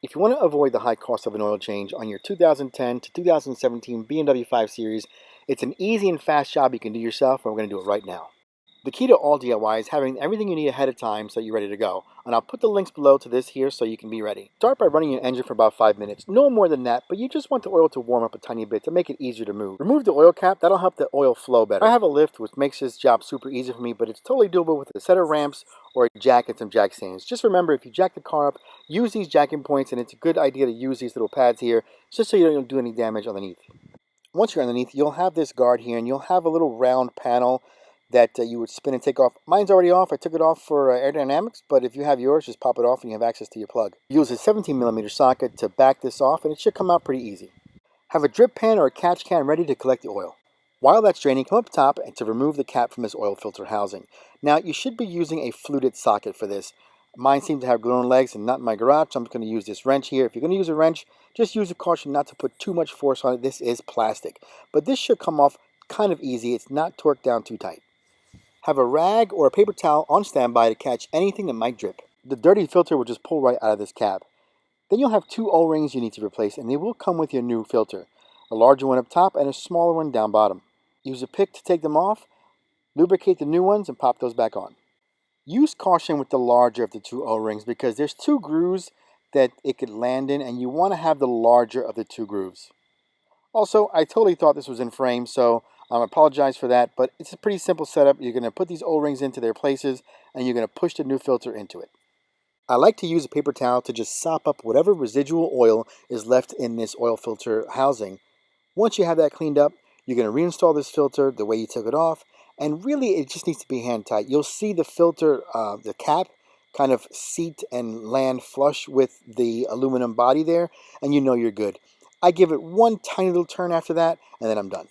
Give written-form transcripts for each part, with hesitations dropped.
If you want to avoid the high cost of an oil change on your 2010 to 2017 BMW 5 Series, it's an easy and fast job you can do yourself, and we're going to do it right now. The key to all DIY is having everything you need ahead of time so you're ready to go, and I'll put the links below to this here so you can be ready. Start by running your engine for about 5 minutes, no more than that, but you just want the oil to warm up a tiny bit to make it easier to move. Remove the oil cap, that'll help the oil flow better. I have a lift which makes this job super easy for me, but it's totally doable with a set of ramps or a jack and some jack stands. Just remember, if you jack the car up, use these jacking points, and it's a good idea to use these little pads here just so you don't do any damage underneath. Once you're underneath, you'll have this guard here, and you'll have a little round panel that you would spin and take off. Mine's already off. I took it off for aerodynamics, but if you have yours, just pop it off and you have access to your plug. Use a 17mm socket to back this off, and it should come out pretty easy. Have a drip pan or a catch can ready to collect the oil. While that's draining, come up top and to remove the cap from this oil filter housing. Now, you should be using a fluted socket for this. Mine seem to have grown legs and not in my garage, so I'm going to use this wrench here. If you're going to use a wrench, just use a caution not to put too much force on it. This is plastic, but this should come off kind of easy. It's not torqued down too tight. Have a rag or a paper towel on standby to catch anything that might drip. The dirty filter will just pull right out of this cap. Then you'll have two O-rings you need to replace, and they will come with your new filter. A larger one up top and a smaller one down bottom. Use a pick to take them off, lubricate the new ones, and pop those back on. Use caution with the larger of the two O-rings because there's two grooves that it could land in, and you want to have the larger of the two grooves. Also, I totally thought this was in frame, so I apologize for that, but it's a pretty simple setup. You're going to put these O-rings into their places, and you're going to push the new filter into it. I like to use a paper towel to just sop up whatever residual oil is left in this oil filter housing. Once you have that cleaned up, you're going to reinstall this filter the way you took it off, and really it just needs to be hand tight. You'll see the filter, the cap, kind of seat and land flush with the aluminum body there, and you know you're good. I give it one tiny little turn after that, and then I'm done.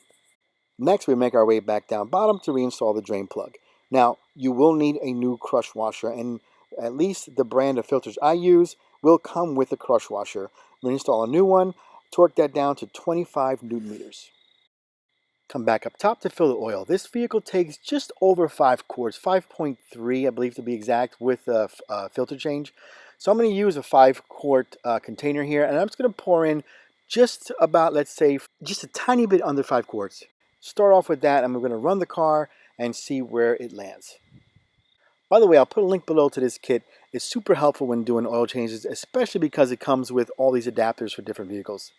Next, we make our way back down bottom to reinstall the drain plug. Now, you will need a new crush washer, and at least the brand of filters I use will come with a crush washer. Reinstall a new one, torque that down to 25 Newton meters. Come back up top to fill the oil. This vehicle takes just over 5 quarts, 5.3 I believe to be exact, with a filter change. So I'm going to use a 5-quart container here, and I'm just going to pour in just about, let's say, just a tiny bit under 5 quarts. Start off with that, and we're going to run the car and see where it lands. By the way, I'll put a link below to this kit. It's super helpful when doing oil changes, especially because it comes with all these adapters for different vehicles.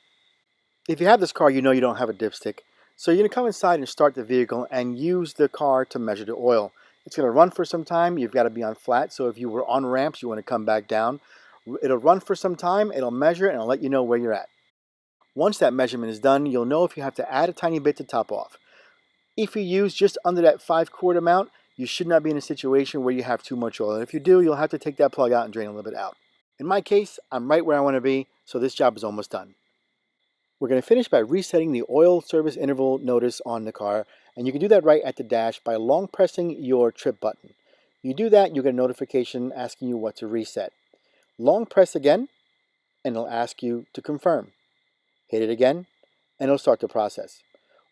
If you have this car, you know you don't have a dipstick. So you're going to come inside and start the vehicle and use the car to measure the oil. It's going to run for some time. You've got to be on flat, so if you were on ramps, you want to come back down. It'll run for some time, it'll measure, and it'll let you know where you're at. Once that measurement is done, you'll know if you have to add a tiny bit to top off. If you use just under that 5-quart amount, you should not be in a situation where you have too much oil. And if you do, you'll have to take that plug out and drain a little bit out. In my case, I'm right where I want to be, so this job is almost done. We're going to finish by resetting the oil service interval notice on the car, and you can do that right at the dash by long pressing your trip button. You do that, you get a notification asking you what to reset. Long press again, and it'll ask you to confirm. Hit it again, and it'll start the process.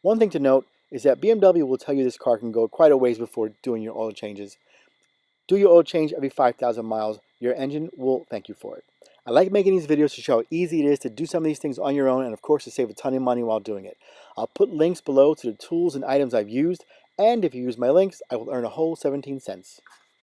One thing to note is that BMW will tell you this car can go quite a ways before doing your oil changes. Do your oil change every 5,000 miles. Your engine will thank you for it. I like making these videos to show how easy it is to do some of these things on your own, and of course to save a ton of money while doing it. I'll put links below to the tools and items I've used, and if you use my links, I will earn a whole 17 cents.